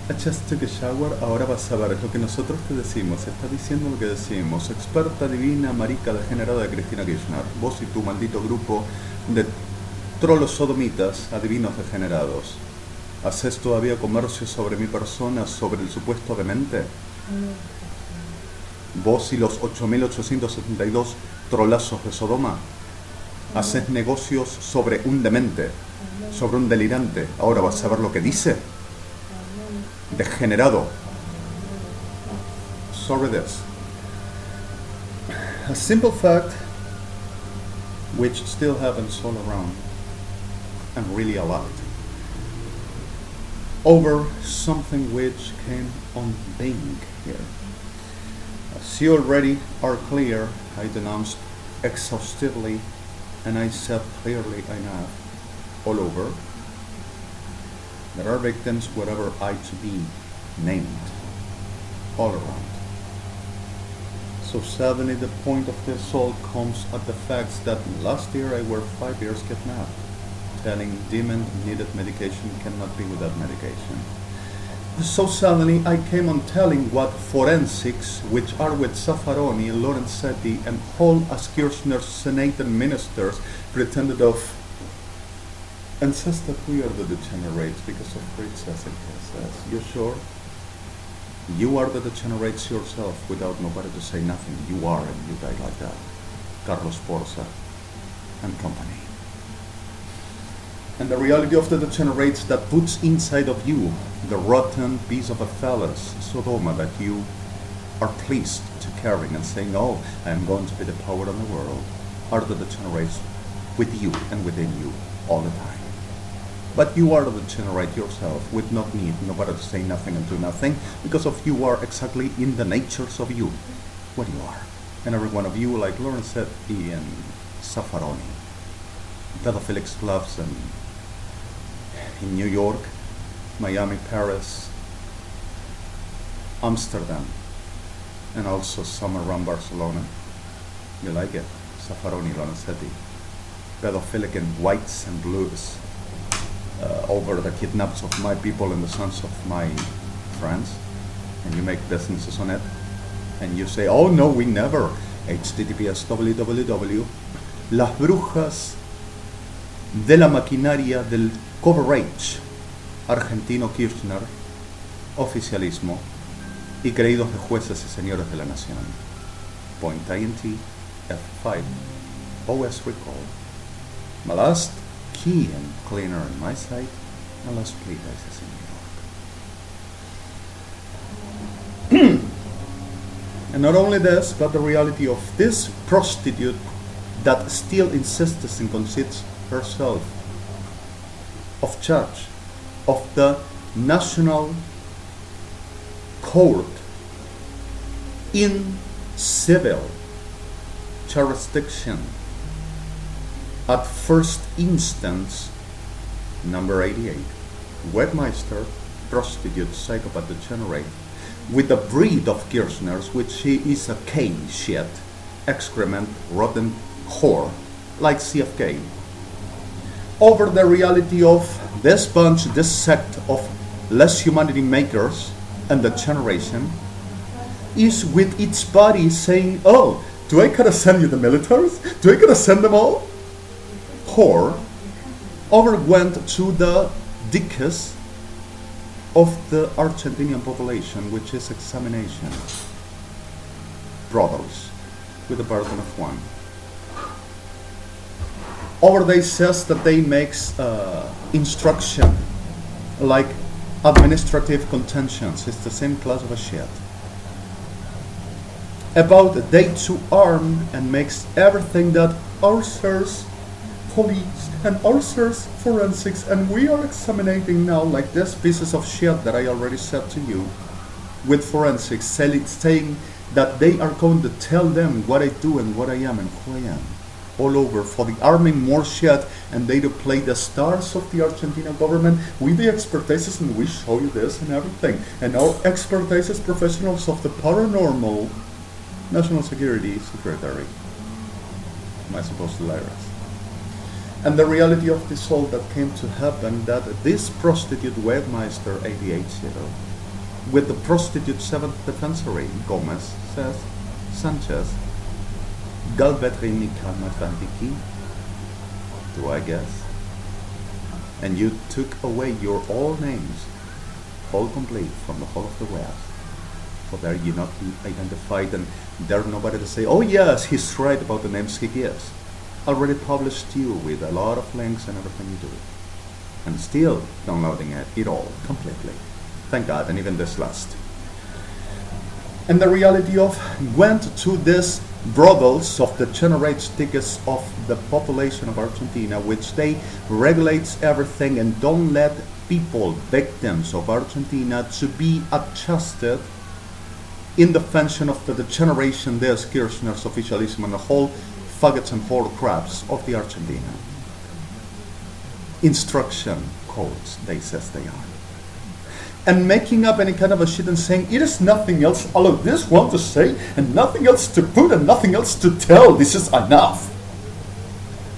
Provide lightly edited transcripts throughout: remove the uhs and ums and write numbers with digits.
I just took a shower, ahora vas a ver, es lo que nosotros te decimos, está diciendo lo que decimos. Experta, divina, marica, degenerada de Cristina Kirchner. Vos y tu maldito grupo de trolos sodomitas, adivinos degenerados. ¿Haces todavía comercio sobre mi persona, sobre el supuesto demente? Vos y los 8.872 trolazos de Sodoma. Haces negocios sobre un demente, sobre un delirante. Ahora vas a ver lo que dice. Degenerado. Sorry this. A simple fact which still happens all around and really a lot over something which came on being here. As you already are clear, I denounced exhaustively and I said clearly enough all over. There are victims wherever I to be named, all around. So suddenly the point of this all comes at the facts that last year I were 5 years kidnapped, telling demon needed medication cannot be without medication. So suddenly I came on telling what forensics, which are with Zaffaroni, Lorenzetti, and whole as Kirschner's Senate and ministers pretended of, and says that we are the degenerates because of great says. You sure? You are the degenerates yourself without nobody to say nothing. You are, and you died like that. Carlos Porza and company. And the reality of the degenerates that puts inside of you the rotten piece of a phallus, Sodoma, that you are pleased to carry and saying, oh, I am going to be the power of the world, are the degenerates with you and within you all the time. But you are the degenerate yourself with not need nobody to say nothing and do nothing because of you are exactly in the natures of you, what you are. And every one of you, like Lorenzetti and Zaffaroni, pedophilic clubs and in New York, Miami, Paris, Amsterdam, and also some around Barcelona. You like it? Zaffaroni, Lorenzetti, pedophilic in whites and blues. Over the kidnaps of my people and the sons of my friends, and you make businesses on it, and you say, oh no, we never. HTTPS www. Las brujas de la maquinaria del coverage argentino Kirchner, oficialismo y creídos de jueces y señores de la nación. Point INT F5 OS recall. My last key and cleaner on my side, and last plea basis in New York. And not only this, but the reality of this prostitute that still insists and conceits herself of judge of the national court in civil jurisdiction at first instance, number 88, WEGMAISTER, prostitute, psychopath, degenerate, with the breed of Kirschners, which she is a K shit, excrement, rotten whore, like CFK. Over the reality of this bunch, this sect of less humanity makers and the generation is with its body saying, oh, do I gotta send you the militaries? Do I gotta send them all? Whore overwent to the dickus of the Argentinian population, which is examination. Brothers, with a burden of one. Over they says that they makes instruction like administrative contentions. It's the same class of a shit. About they to arm and makes everything that ulcers, police and ulcers, forensics, and we are examining now like this pieces of shit that I already said to you with forensics, saying that they are going to tell them what I do and what I am and who I am. All over for the arming more shit, and they to play the stars of the Argentinian government with the expertises, and we show you this and everything. And our expertises professionals of the paranormal National Security Secretary. Am I supposed to lie? And the reality of this all that came to happen, that this prostitute WEGMAISTER 88 with the prostitute 7th defensory, Gomez, says Sanchez, Galvetrini Kalmatandiki, do I guess? And you took away your all names, all complete from the whole of the West. For there you not be identified, and there nobody to say, oh yes, he's right about the names he gives. Already published you with a lot of links and everything you do. And still downloading it all completely. Thank God, and even this last. And the reality of went to this brothels of the generate tickets of the population of Argentina, which they regulates everything and don't let people, victims of Argentina, to be adjusted in the function of the degeneration, this Kirschner's officialism, and the whole faggots and whole crabs of the Argentina. Instruction codes, they says they are. And making up any kind of a shit and saying, it is nothing else, all of this one to say, and nothing else to put, and nothing else to tell, this is enough.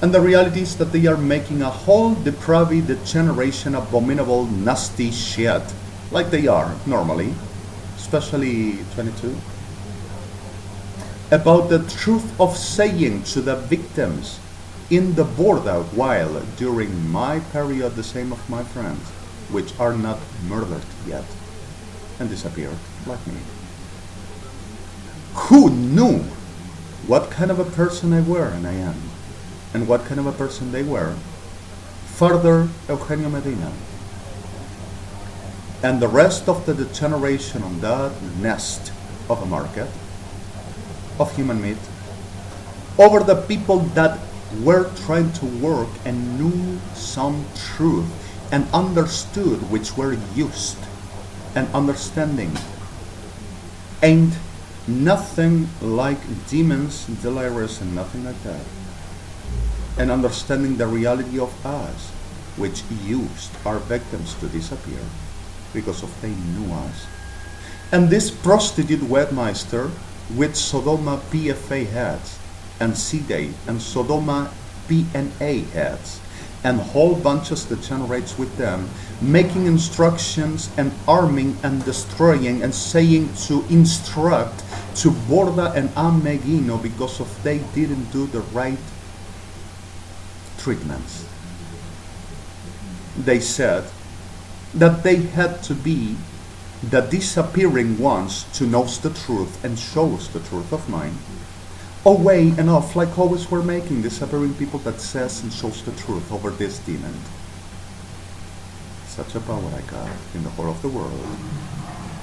And the reality is that they are making a whole depravity, degeneration, abominable, nasty shit, like they are normally, especially 22, about the truth of saying to the victims in the border, while during my period, the same of my friends, which are not murdered yet and disappeared like me. Who knew what kind of a person I were and I am, and what kind of a person they were? Further, Eugenio Medina and the rest of the degeneration on that nest of a market of human meat over the people that were trying to work and knew some truth and understood, which were used, and understanding ain't nothing like demons, delirious, and nothing like that. And understanding the reality of us, which used our victims to disappear because of they knew us. And this prostitute WEGMAISTER with Sodoma PFA heads and CDA and Sodoma PNA heads and whole bunches that generates with them, making instructions and arming and destroying and saying to instruct to Borda and Ameghino because of they didn't do the right treatments. They said that they had to be the disappearing ones to know the truth and show us the truth of mine. Away and off, like always we're making disappearing people that says and shows the truth over this demon. Such a power I got in the whole of the world.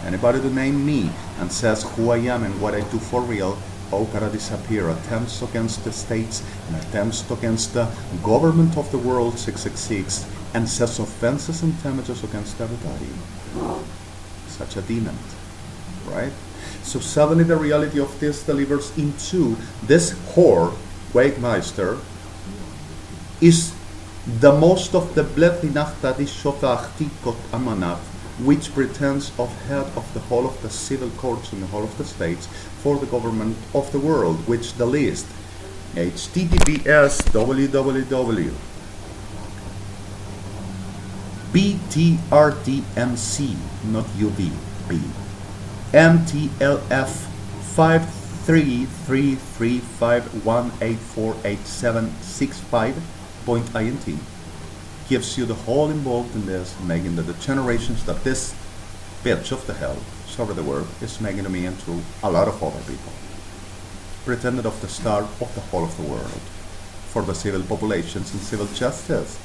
Anybody to name me and says who I am and what I do for real, all gotta disappear. Attempts against the states and attempts against the government of the world 666 and says offenses and damages against everybody. Such a demon, right? So suddenly the reality of this delivers into this whore, WEGMAISTER, is the most of the which pretends of head of the whole of the civil courts in the whole of the states for the government of the world, which the list https www BTRTMC, not UVB, MTLF 533351848765.int gives you the whole involved in this, making the degenerations that this bitch of the hell, sorry the word, is making to me and to a lot of other people. Pretended of the start of the whole of the world for the civil populations and civil justice.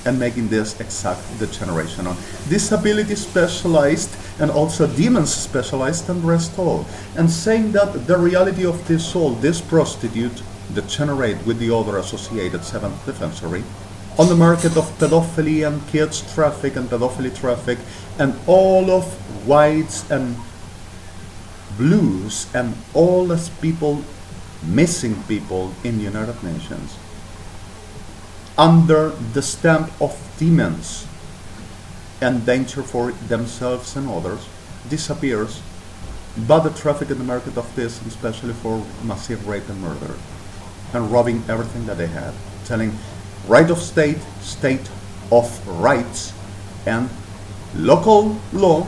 And making this exact degeneration on disability specialized and also demons specialized and rest all. And saying that the reality of this soul, this prostitute, degenerate with the other associated 7th defensory, on the market of pedophilia and kids traffic and pedophilia traffic and all of whites and blues and all as people, missing people in the United Nations, under the stamp of demons and danger for themselves and others, disappears, but the traffic in the market of this, especially for massive rape and murder, and robbing everything that they had, telling right of state, state of rights, and local law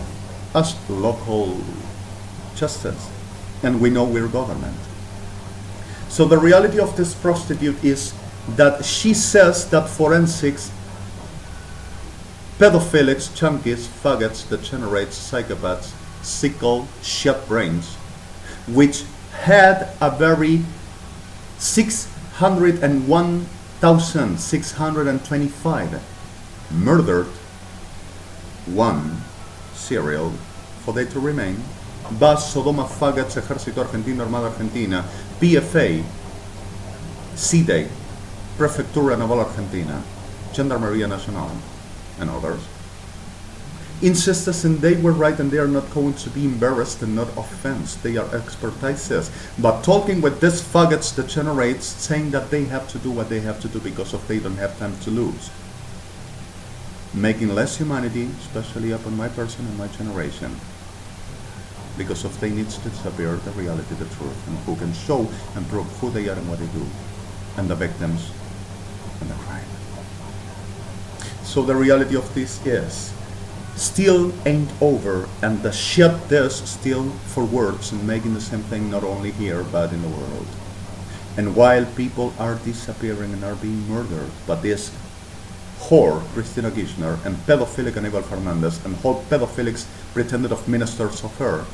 as local justice, and we know we're government. So the reality of this prostitute is that she says that forensics, pedophilics, junkies, faggots, degenerates, psychopaths, sickle, shut brains, which had a very 601,625 murdered, one serial for they to remain, BAS, Sodoma, Faggots, Ejército Argentino, Armada Argentina, PFA, CIDE, Prefectura Naval Argentina, Gendarmería Nacional, and others, insisted and they were right and they are not going to be embarrassed and not offensed. They are expertises. But talking with these faggots, degenerates, saying that they have to do what they have to do because of they don't have time to lose. Making less humanity, especially upon my person and my generation. Because of they needs to disappear the reality, the truth, and who can show and prove who they are and what they do. And the victims and the crime. So the reality of this is still ain't over, and the shit this still for words and making the same thing not only here but in the world. And while people are disappearing and are being murdered, but this whore Cristina Kirchner and pedophilic Aníbal Fernández and whole pedophilics pretended of ministers of her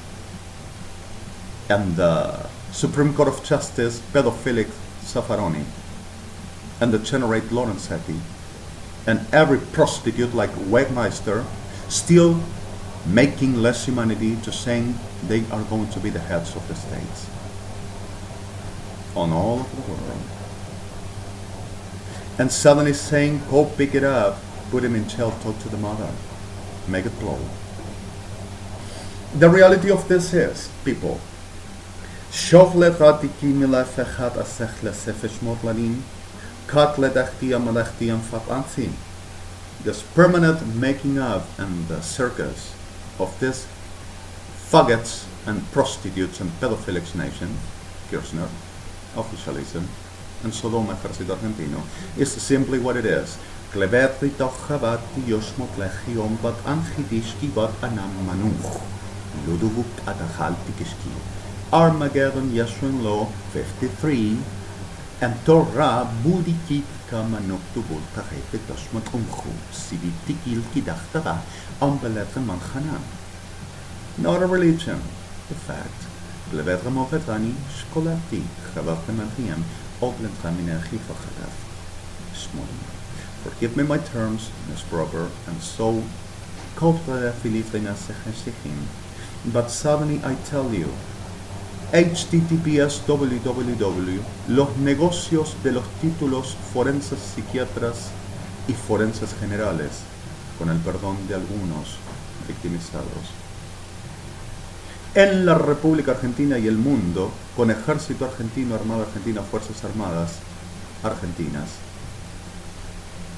and the Supreme Court of Justice pedophilic Zaffaroni and the degenerate Lorenzetti and every prostitute like Wegmeister still making less humanity, just saying they are going to be the heads of the states on all of the world. And suddenly saying, go pick it up, put him in jail, talk to the mother, make it blow. The reality of this is, people, this permanent making up and the circus of this faggots and prostitutes and pedophilics nation, Kirchner, officialism, and Sodoma, Ejército Argentino, is simply what it is. Armageddon Yeshua Law 53 and Torah Budikit Kamanoktu Tahete Toshmat Umchu Sibitikil Kidachtara Umbeletre Manchanan. Not a religion, the fact. Blevetre Movetani, Skolati, Chavate Mariam, Oblentamine Chifachatav. Forgive me my terms, Miss Proper, and so but suddenly I tell you, https www los negocios de los títulos forenses psiquiatras y forenses generales, con el perdón de algunos victimizados. En la República Argentina y el mundo, con Ejército Argentino, Armada Argentina, Fuerzas Armadas Argentinas,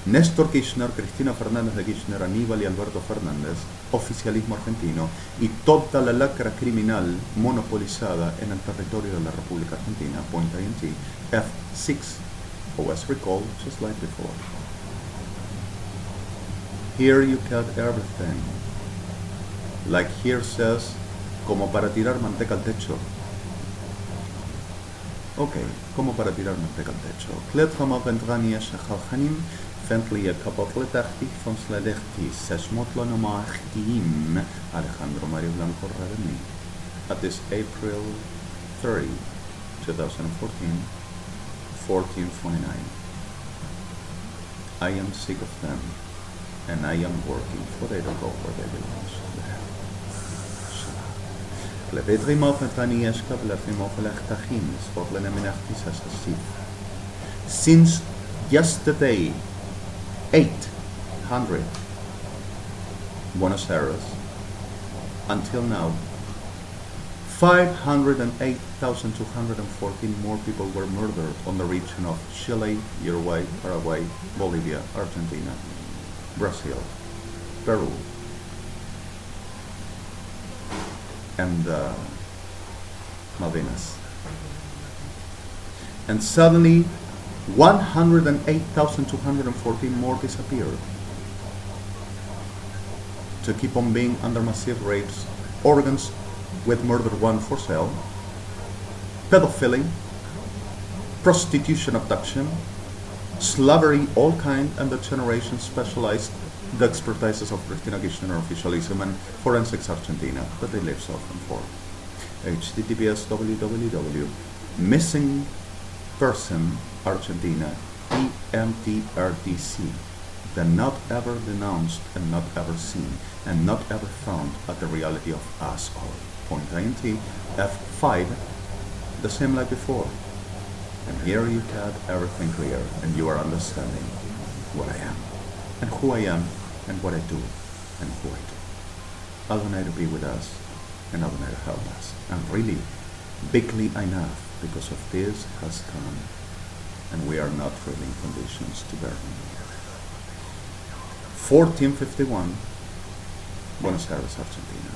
Néstor Kirchner, Cristina Fernández de Kirchner, Aníbal y Alberto Fernández, oficialismo argentino y toda la lacra criminal monopolizada en el territorio de la República Argentina, .int, F6, OS recall, just like before. Here you got everything. Like here says, como para tirar manteca al techo. Okay, como para tirar manteca al techo. Kletchama ventrania shachalchanim, Fently a couple of von Sledechti, Sesmotlonoma Chtim, Alejandro Mario Blanco Rademi. At this April 30, 2014, 14:29. I am sick of them, and I am working for they to go where they belong. Since yesterday, 800 Buenos Aires, until now, 508,214 more people were murdered on the region of Chile, Uruguay, Paraguay, Bolivia, Argentina, Brazil, Peru, and Malvinas. And suddenly 108,214 more disappeared. to keep on being under massive rapes, organs with murdered one for sale, pedophilia, prostitution, abduction, slavery, all kind, and the generation specialized the expertises of Cristina Kirchner, officialism, and forensics Argentina, but they live often for. https www missing person Argentina EMTRDC, the not ever denounced and not ever seen and not ever found at the reality of us all. .int F5, the same like before. And here you got everything clear, and you are understanding what I am, and who I am, and what I do, and who I do. Adonai to be with us, and Adonai to help us. And really, bigly enough, because of this has come, and we are not really in conditions to bear them. 1451, Buenos Aires, Argentina.